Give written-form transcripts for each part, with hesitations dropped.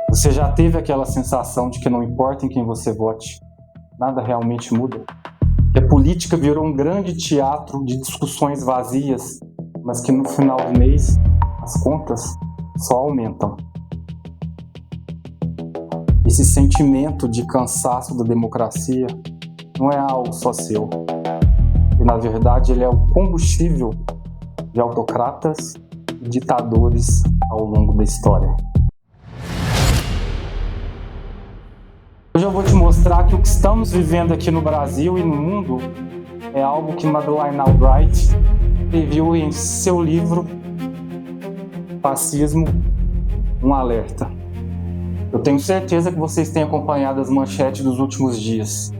Você já teve aquela sensação de que não importa em quem você vote, nada realmente muda? Que a política virou um grande teatro de discussões vazias, mas que no final do mês as contas só aumentam. Esse sentimento de cansaço da democracia não é algo só seu. E, na verdade, ele é o combustível de autocratas e ditadores ao longo da história. Hoje eu vou te mostrar que o que estamos vivendo aqui no Brasil e no mundo é algo que Madeleine Albright previu em seu livro Fascismo, um alerta. Eu tenho certeza que vocês têm acompanhado as manchetes dos últimos dias.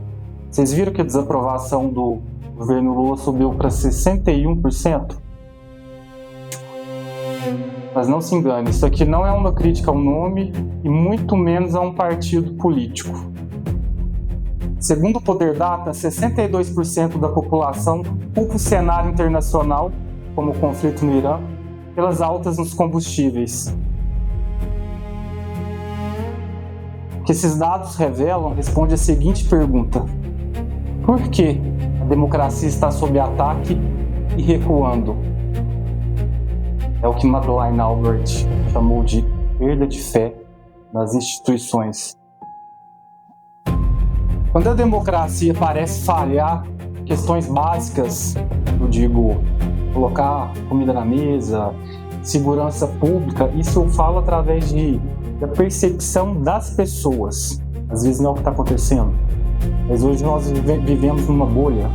Vocês viram que a desaprovação do governo Lula subiu para 61%? Mas não se engane, isso aqui não é uma crítica ao nome e muito menos a um partido político. Segundo o Poder Data, 62% da população culpa o cenário internacional, como o conflito no Irã, pelas altas nos combustíveis. O que esses dados revelam responde a seguinte pergunta: por que a democracia está sob ataque e recuando? É o que Madeleine Albright chamou de perda de fé nas instituições. Quando a democracia parece falhar em questões básicas, eu digo colocar comida na mesa, segurança pública, isso eu falo através da percepção das pessoas. Às vezes não é o que está acontecendo, mas hoje nós vivemos numa bolha.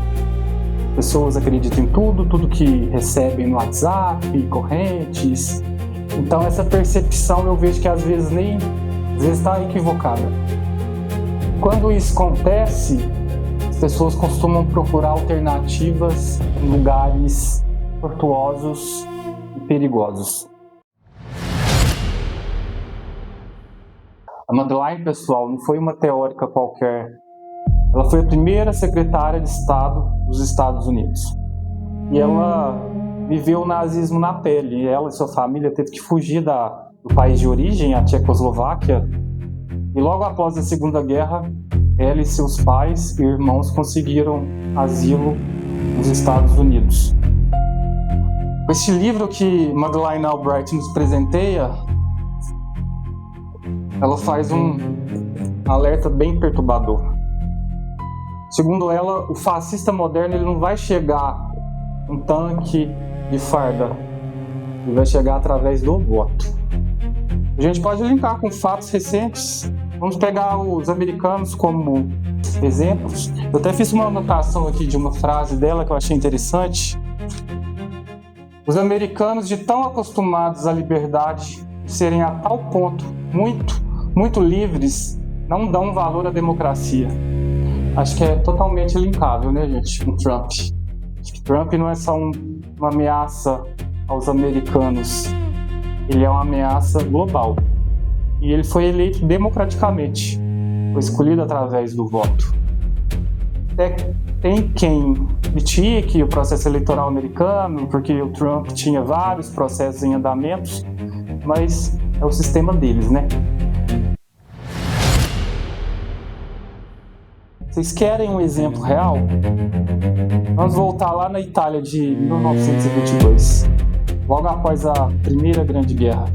Pessoas acreditam em tudo que recebem no WhatsApp, correntes. Então essa percepção eu vejo que às vezes está equivocada. Quando isso acontece, as pessoas costumam procurar alternativas em lugares tortuosos e perigosos. A Madeleine, pessoal, não foi uma teórica qualquer. Ela foi a primeira secretária de Estado dos Estados Unidos. E ela viveu o nazismo na pele. Ela e sua família teve que fugir do país de origem, a Tchecoslováquia. E logo após a Segunda Guerra, ela e seus pais e irmãos conseguiram asilo nos Estados Unidos. Este livro que Madeleine Albright nos presenteia, ela faz um alerta bem perturbador. Segundo ela, o fascista moderno ele não vai chegar um tanque de farda, ele vai chegar através do voto. A gente pode linkar com fatos recentes. Vamos pegar os americanos como exemplos. Eu até fiz uma anotação aqui de uma frase dela que eu achei interessante. Os americanos, de tão acostumados à liberdade, serem a tal ponto muito livres, não dão valor à democracia. Acho que é totalmente linkável, né, gente, com Trump. Acho que Trump não é só uma ameaça aos americanos, ele é uma ameaça global. E ele foi eleito democraticamente, foi escolhido através do voto. Até tem quem critique o processo eleitoral americano, porque o Trump tinha vários processos em andamentos, mas é o sistema deles, né? Vocês querem um exemplo real? Vamos voltar lá na Itália de 1922, logo após a Primeira Grande Guerra.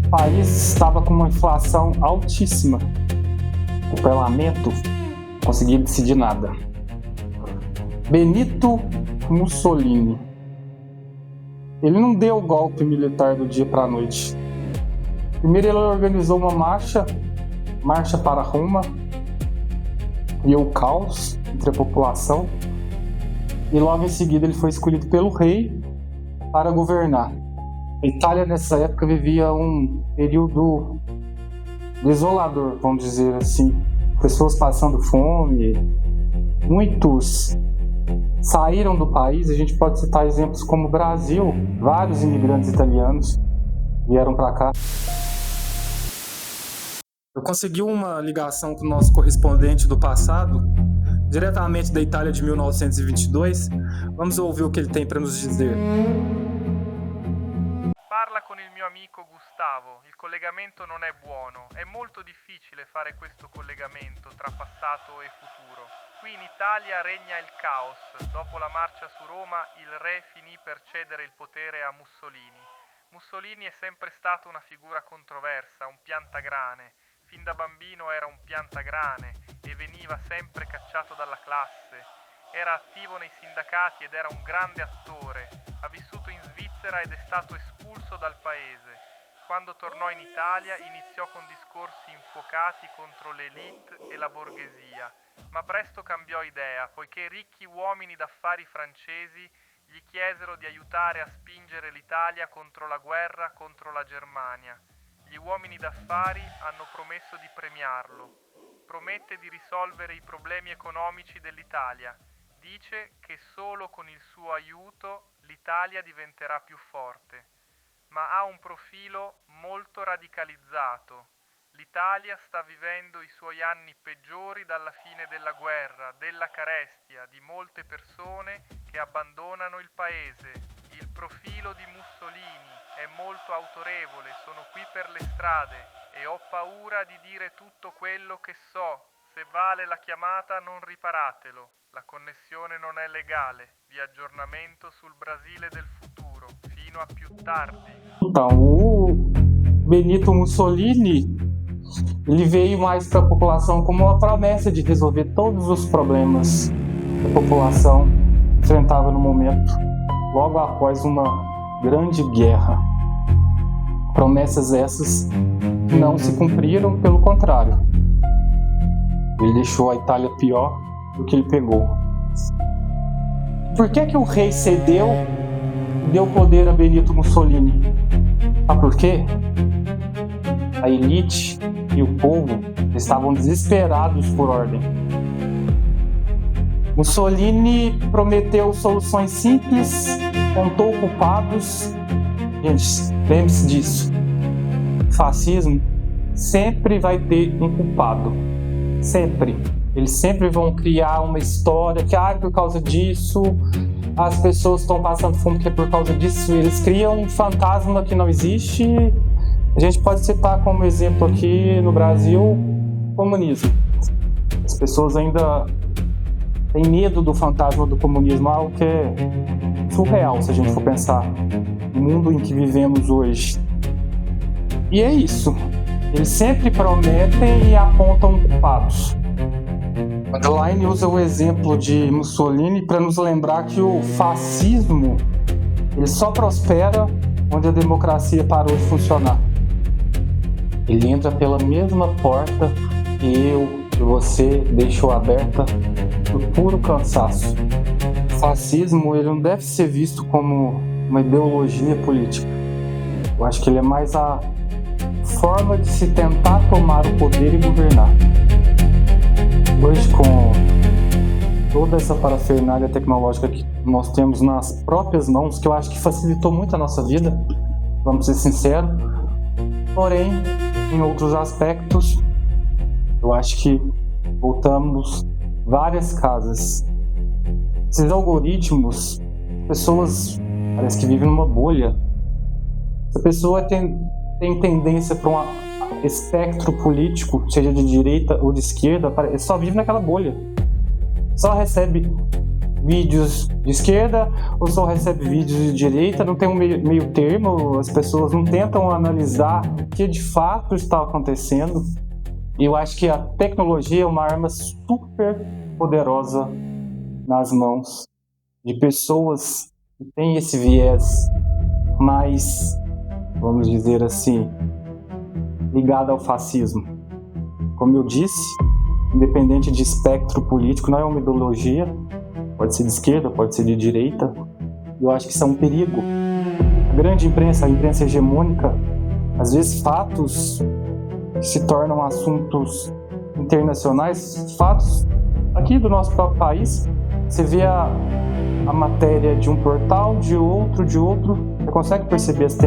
O país estava com uma inflação altíssima. O parlamento não conseguia decidir nada. Benito Mussolini, ele não deu o golpe militar do dia para a noite. Primeiro ele organizou uma marcha para Roma, e o caos entre a população, e logo em seguida ele foi escolhido pelo rei para governar. A Itália nessa época vivia um período desolador, vamos dizer assim, pessoas passando fome, muitos saíram do país. A gente pode citar exemplos como o Brasil, vários imigrantes italianos vieram para cá. Eu consegui uma ligação com o nosso correspondente do passado, diretamente da Itália de 1922. Vamos ouvir o que ele tem para nos dizer. Parla con il mio amico amico Gustavo, il collegamento non è buono, è molto difficile fare questo collegamento tra passato e futuro. Qui in Italia regna il caos, dopo la marcia su Roma il re finì per cedere il potere a Mussolini. Mussolini è sempre stato una figura controversa, un piantagrane, fin da bambino era un piantagrane e veniva sempre cacciato dalla classe. Era attivo nei sindacati ed era un grande attore. Ha vissuto in Svizzera ed è stato espulso dal paese. Quando tornò in Italia iniziò con discorsi infuocati contro l'élite e la borghesia, ma presto cambiò idea, poiché ricchi uomini d'affari francesi gli chiesero di aiutare a spingere l'Italia contro la guerra contro la Germania. Gli uomini d'affari hanno promesso di premiarlo. Promette di risolvere i problemi economici dell'Italia. Dice che solo con il suo aiuto l'Italia diventerà più forte, ma ha un profilo molto radicalizzato. L'Italia sta vivendo i suoi anni peggiori dalla fine della guerra, della carestia, di molte persone che abbandonano il paese. Il profilo di Mussolini è molto autorevole, sono qui per le strade e ho paura di dire tutto quello che so. Se vale la chiamata non riparatelo. La connessione non è legale. Vi aggiornamento sul Brasile del futuro. Fino a più tardi. Então, o Benito Mussolini, ele veio mais para a população como uma promessa de resolver todos os problemas que a população enfrentava no momento, logo após uma grande guerra. Promessas essas que não se cumpriram, pelo contrário. Ele deixou a Itália pior do que ele pegou. Por que o rei cedeu e deu poder a Benito Mussolini? Sabe por quê? A elite e o povo estavam desesperados por ordem. Mussolini prometeu soluções simples, contou culpados. Gente, lembre-se disso. O fascismo sempre vai ter um culpado. Sempre. Eles sempre vão criar uma história que, por causa disso, as pessoas estão passando fome que é por causa disso. Eles criam um fantasma que não existe. A gente pode citar como exemplo aqui no Brasil o comunismo. As pessoas ainda têm medo do fantasma do comunismo, algo que é surreal se a gente for pensar no mundo em que vivemos hoje. E é isso. Eles sempre prometem e apontam culpados. Adelaine usa o exemplo de Mussolini para nos lembrar que o fascismo ele só prospera onde a democracia parou de funcionar. Ele entra pela mesma porta que eu e você deixou aberta por puro cansaço. O fascismo ele não deve ser visto como uma ideologia política. Eu acho que ele é mais a forma de se tentar tomar o poder e governar. Hoje, com toda essa parafernália tecnológica que nós temos nas próprias mãos, que eu acho que facilitou muito a nossa vida, vamos ser sinceros, porém, em outros aspectos, eu acho que voltamos várias casas. Esses algoritmos, pessoas parece que vivem numa bolha. Se a pessoa tem tendência para um espectro político, seja de direita ou de esquerda, ele só vive naquela bolha. Só recebe vídeos de esquerda ou só recebe vídeos de direita, não tem um meio termo, as pessoas não tentam analisar o que de fato está acontecendo. E eu acho que a tecnologia é uma arma super poderosa nas mãos de pessoas que têm esse viés mais, vamos dizer assim, ligado ao fascismo. Como eu disse, independente de espectro político, não é uma ideologia, pode ser de esquerda, pode ser de direita. Eu acho que isso é um perigo. A grande imprensa, a imprensa hegemônica, às vezes fatos que se tornam assuntos internacionais, fatos aqui do nosso próprio país, você vê a matéria de um portal, de outro, você consegue perceber se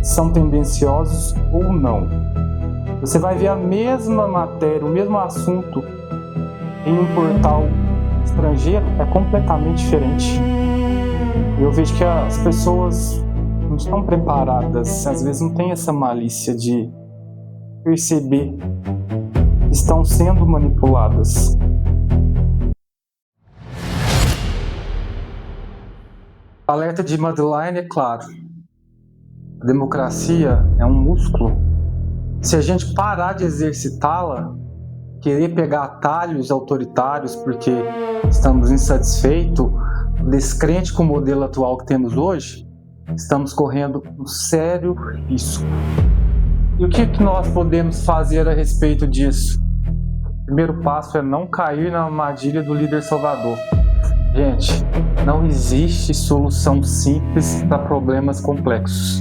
são tendenciosos ou não. Você vai ver a mesma matéria, o mesmo assunto em um portal estrangeiro, é completamente diferente. Eu vejo que as pessoas não estão preparadas, às vezes não tem essa malícia de perceber que estão sendo manipuladas. O alerta de Madeline é claro. A democracia é um músculo. Se a gente parar de exercitá-la, querer pegar atalhos autoritários porque estamos insatisfeitos, descrente com o modelo atual que temos hoje, estamos correndo um sério risco. E o que nós podemos fazer a respeito disso? O primeiro passo é não cair na armadilha do líder salvador. Gente, não existe solução simples para problemas complexos.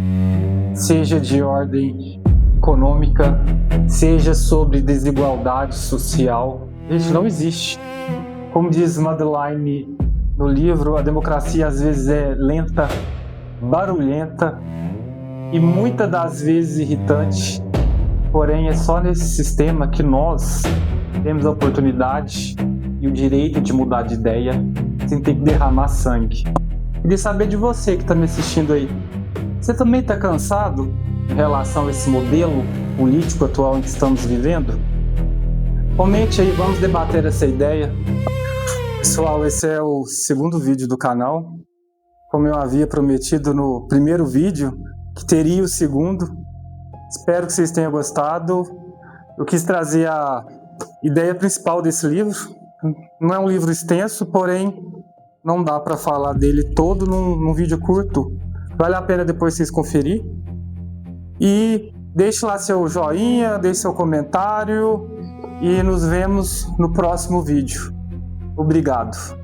Seja de ordem econômica, seja sobre desigualdade social. Gente, não existe. Como diz Madeline no livro, a democracia às vezes é lenta, barulhenta e muitas das vezes irritante. Porém, é só nesse sistema que nós temos a oportunidade e o direito de mudar de ideia sem ter que derramar sangue. Queria saber de você que está me assistindo aí. Você também está cansado em relação a esse modelo político atual em que estamos vivendo? Comente aí, vamos debater essa ideia. Pessoal, esse é o segundo vídeo do canal. Como eu havia prometido no primeiro vídeo, que teria o segundo. Espero que vocês tenham gostado. Eu quis trazer a ideia principal desse livro. Não é um livro extenso, porém não dá para falar dele todo num vídeo curto. Vale a pena depois vocês conferir. E deixe lá seu joinha, deixe seu comentário e nos vemos no próximo vídeo. Obrigado.